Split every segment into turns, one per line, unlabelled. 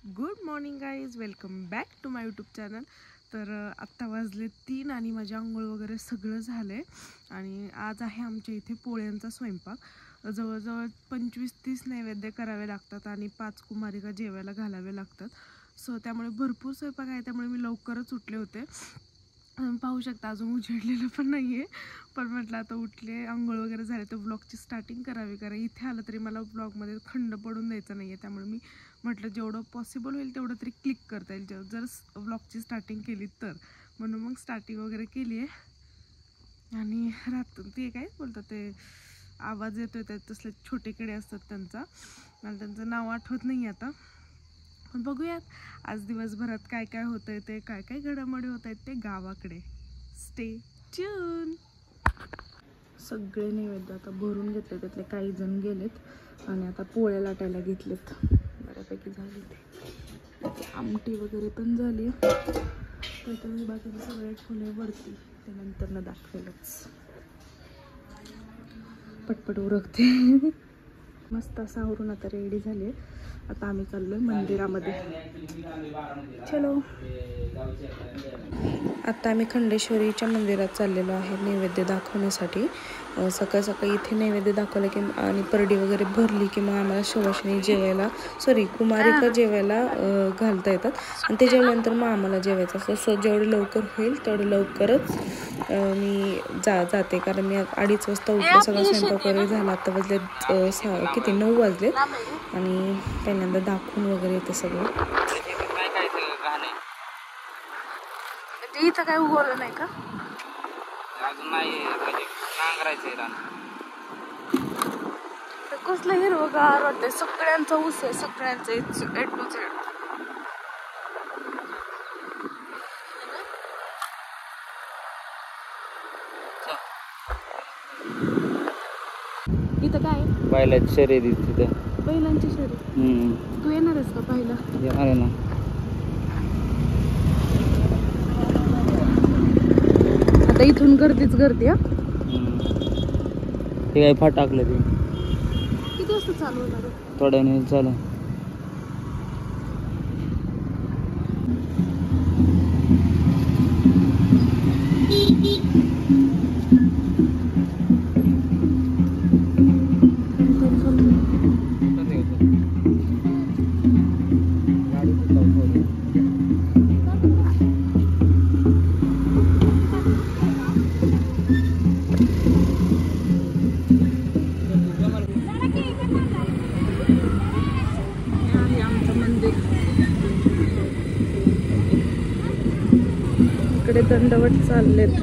Good morning guys, welcome back to my YouTube channel. तर आत्ता वाजले 3 आणि माझी आंघोळ वगैरे सगळं झालं आहे. आणि आज आहे आमच्या इथे पोळ्यांचा स्वयंपाक. जवळजवळ 25-30 नैवेद्य करावे लागतात आणि 5 कुमारिका जेवायला घालावे लागतात. सो त्यामुळे भरपूर स्वयंपाक आहे, त्यामुळे मी लवकरच उठले होते. पाहू शकता अजून उजेडलेलं पण नाही आहे, पण म्हटलं आता उठले, आंघोळ वगैरे झाले तर ब्लॉगची स्टार्टिंग करावी. कारण इथे आलं तरी मला ब्लॉगमध्ये खंड पडून द्यायचं नाही आहे, त्यामुळे मी म्हटलं जेवढं पॉसिबल होईल तेवढं तरी क्लिक करता येईल जर ब्लॉगची स्टार्टिंग केली तर. म्हणून मग स्टार्टिंग वगैरे केली आहे. आणि रात्र ते काय बोलतात ते आवाज येतोय त्यात, तसले छोटे किडे असतात त्यांचा, मला त्यांचं नाव आठवत नाही आता. पण बघूयात आज दिवसभरात काय काय होतंय, ते काय काय घडामोडी होत आहेत ते गावाकडे. Stay tune. सगळे नैवेद्य आता भरून घेतले, त्यातले काही जण गेलेत आणि आता पोळ्या लाटायला घेतलेत. बऱ्यापैकी झाली ते आमटी वगैरे पण झाली. तर मी बाकीचे सगळे फुले वरती ते नंतर न दाखवेलच. पटपट उरकते. मस्त असं आवरून आता रेडी झाले. आता आम्ही चाललोय मंदिरामध्ये. चलो. आता आम्ही खंडेश्वरीच्या मंदिरात चाललेलो आहे नैवेद्य दाखवण्यासाठी. सकाळ सकाळी इथे नैवेद्य दाखवलं की आणि परडी वगैरे भरली की मग आम्हाला सुवासिनी जेवायला कुमारिका जेवायला घालता येतात आणि ते जेवल्यानंतर मग आम्हाला जेवायचं असतं. सो जेवढं लवकर होईल तेवढं लवकरच मी जाते, कारण मी 2:30 वाजता उठले. सगळा स्वयंपाक वगैरे झाला. आता वाजले किती 9 वाजले आणि पहिल्यांदा दाखवून वगैरे येते सगळं. इथं काय उगवलं नाही का
अजून? नाही, नांगरायचंय रान.
कसलं हिरवगार वाटतंय. सगळ्यांचा ऊस आहे, सगळ्यांचं A to Z. इथं काय
बैलाची शर्यत तिथं.
बैलांची शर्यत. तू येणार आहेस का पाहिला?
येणार आहे ना.
आता इथून गर्दीच गर्दी.
ते काय फाट टाकलं ते.
किती वाजता चालू होणार?
थोड्या वेळ चालू.
इकडे दंडवत चाललेत.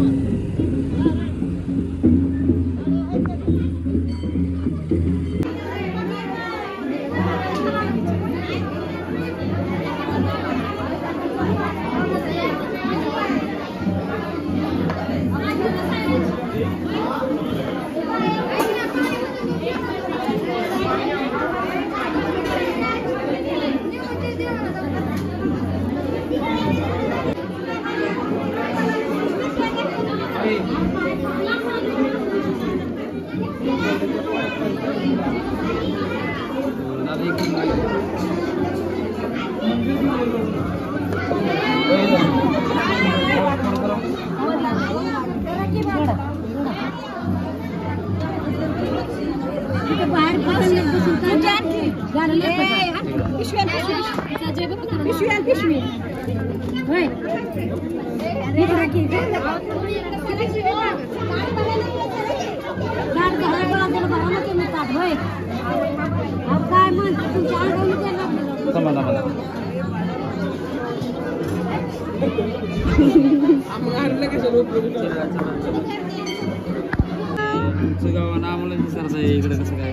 आम्हाला विचारतंय इकडे कसं काय.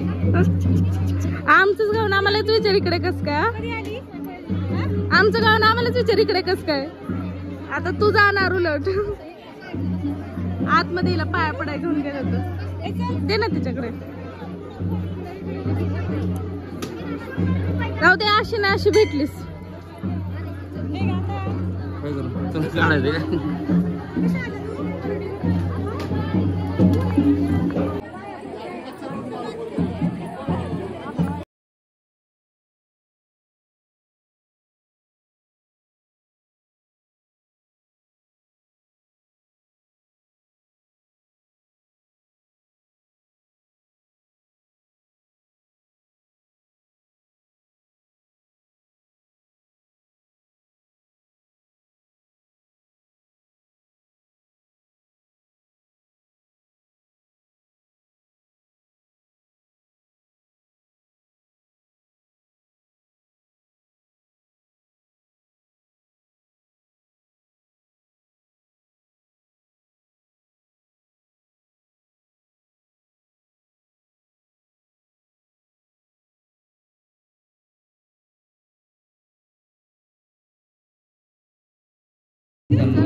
आमचंच गाव आम्हालाच विचार इकडे कस काय. आमचं गाव आम्हालाच विचार इकडे कस काय. आता तू जाणार उलट आतमध्ये हिला पाया पडाय घेऊन गेलं तर दे ना तिच्याकडे. जाऊ दे, अशी ना अशी भेटलीस.
काय करू काढायचं.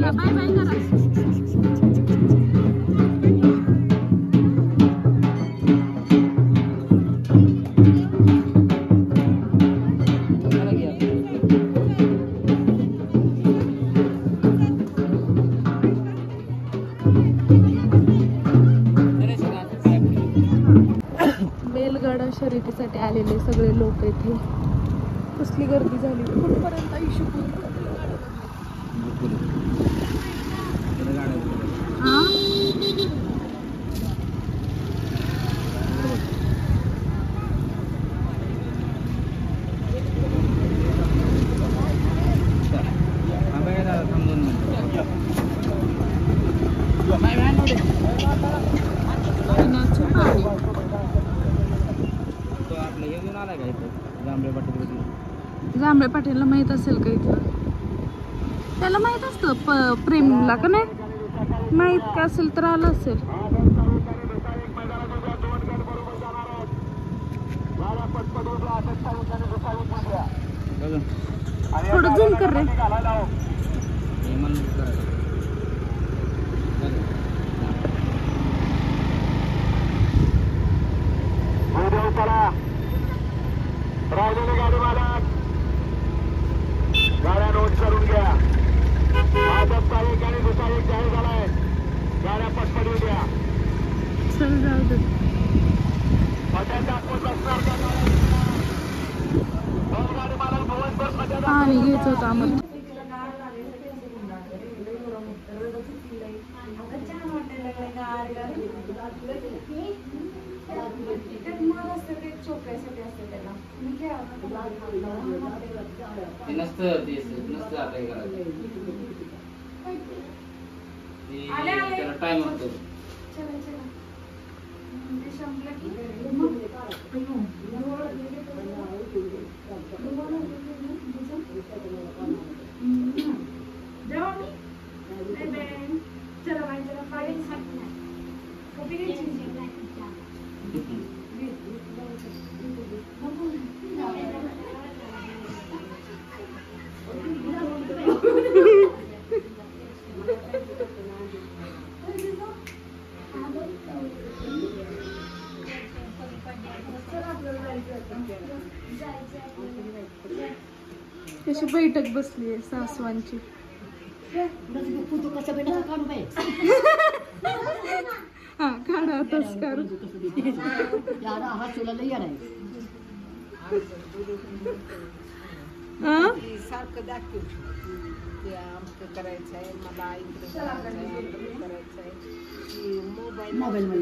करा, बाय बाय करा. बैलगाडा शर्यतीसाठी आलेले सगळे लोक इथे. कसली गर्दी झाली कुठपर्यंत जांभळे पाटीलला माहित असेल का इथलं? त्याला माहित असतं प्रेमला का नाही माहित का असेल तर आलं असेल. थोडं झूम कर रे.
राहिलेले गाडी मालक गाड्या नोंद करून घ्या. भाजपचा एक आणि दुसरा एक जाहीर झालाय. गाड्या पटपट द्या.
चल जाऊ दे. पाणी घ्यायचं होतं आम्हाला.
टाइम होतो.
कशी बैठक बसली आहे सासवांची. हा काढा तस्कार.
सारखं दाखव ते आमचं करायचंय मला इकडे करायचंय मोबाईल मध्ये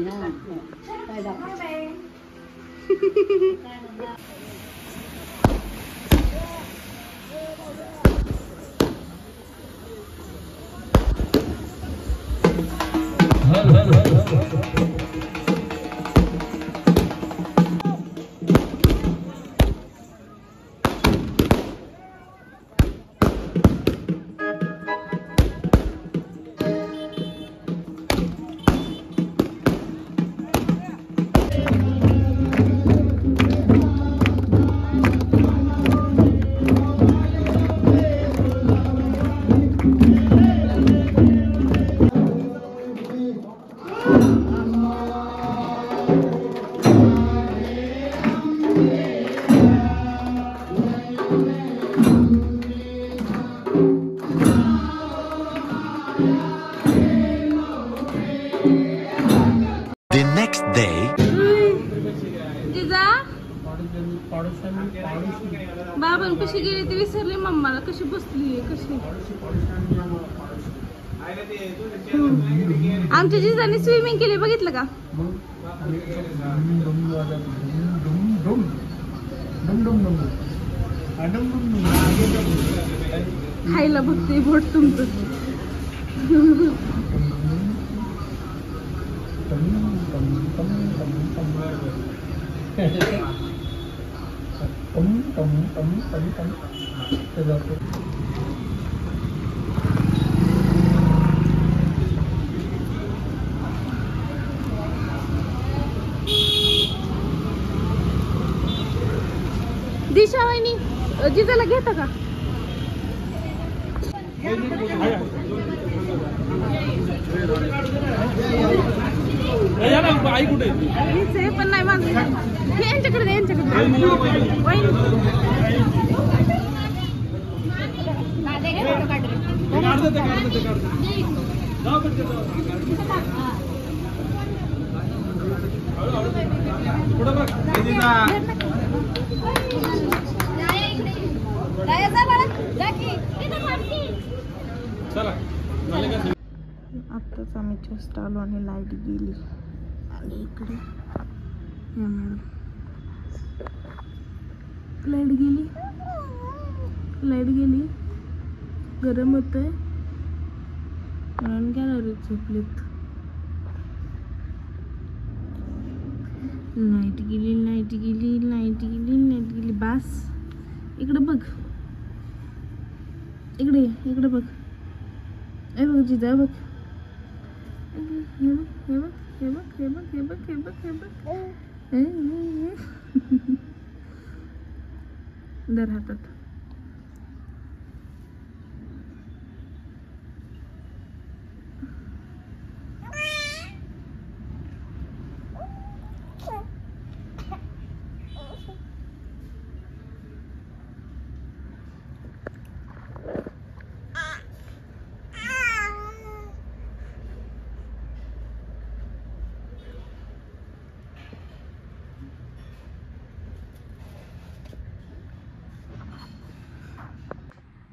The next day.
बाबां कशी गेली ती विसरली. मम्माला कशी बसली कशी. आमच्या जिजाने स्विमिंग केली बघितलं का. खायला बघते बोट तुमचं. दिशा वहिनी जिजाला घेता का.
आई कुठे
हीच आहे पण नाही माझं हे यांच्याकडे दे, यांच्याकडे आत्ताच आम्ही जस्ट आलो आणि लाईट गेली आणि इकडे या मॅडम लाईट गेली गरम होतंय म्हणून गॅलरीत झोपलेत. लाईट गेली बास. इकडे बघ इकडे बघ ए बघ जिजा बघ हे बघ दर हातात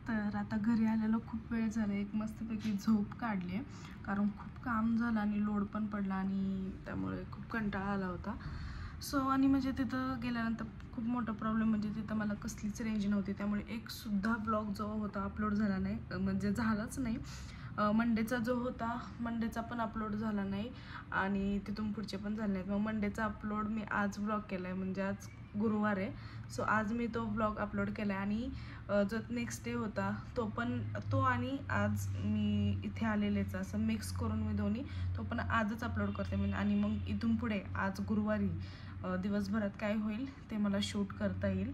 तर आता घरी आलेलो खूप वेळ झाला. एक मस्तपैकी झोप काढली कारण खूप काम झालं आणि लोड पण पडला आणि त्यामुळे खूप कंटाळा आला होता. सो आणि म्हणजे तिथं गेल्यानंतर खूप मोठा प्रॉब्लेम म्हणजे तिथं मला कसलीच रेंज नव्हती, त्यामुळे एकसुद्धा ब्लॉग जो होता अपलोड झाला नाही, म्हणजे झालाच नाही. मंडेचा जो होता मंडेचा पण अपलोड झाला नाही आणि तिथून पुढचे पण झाले नाहीत. मग मंडेचा अपलोड मी आज ब्लॉग केला आहे, म्हणजे आज गुरुवार आहे. सो आज मी तो ब्लॉग अपलोड केला आहे आणि जो नेक्स्ट डे होता तो आणि आज मी इथे आलेलेच असं मिक्स करून मी दोन्ही तो पण आजच अपलोड करते. म्हणजे आणि मग इथून पुढे आज गुरुवारी दिवसभरात काय होईल ते मला शूट करता येईल.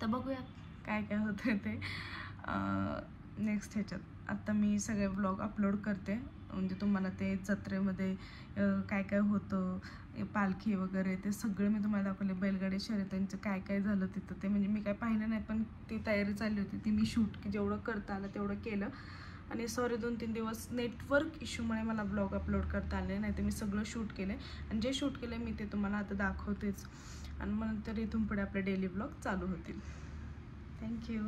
तर बघूया काय काय होतं ते नेक्स्ट ह्याच्यात. आत्ता मी सगळे ब्लॉग अपलोड करते, म्हणजे तुम्हाला ते जत्रेमध्ये काय काय होतं, पालखी वगैरे ते सगळं मी तुम्हाला दाखवले. बैलगाडी शर्यतींचं काय काय झालं तिथं ते म्हणजे मी काय पाहिलं नाही, पण ती तयारी चालली होती ती मी शूट जेवढं करता आलं तेवढं केलं. आणि सॉरी 2-3 दिवस नेटवर्क इश्यूमुळे मला ब्लॉग अपलोड करता आले नाही, तर मी सगळं शूट केलं आणि जे शूट केलं मी ते तुम्हाला आता दाखवतेच. आणि मग नंतर इथून पुढे आपले डेली ब्लॉग चालू होतील. थँक्यू.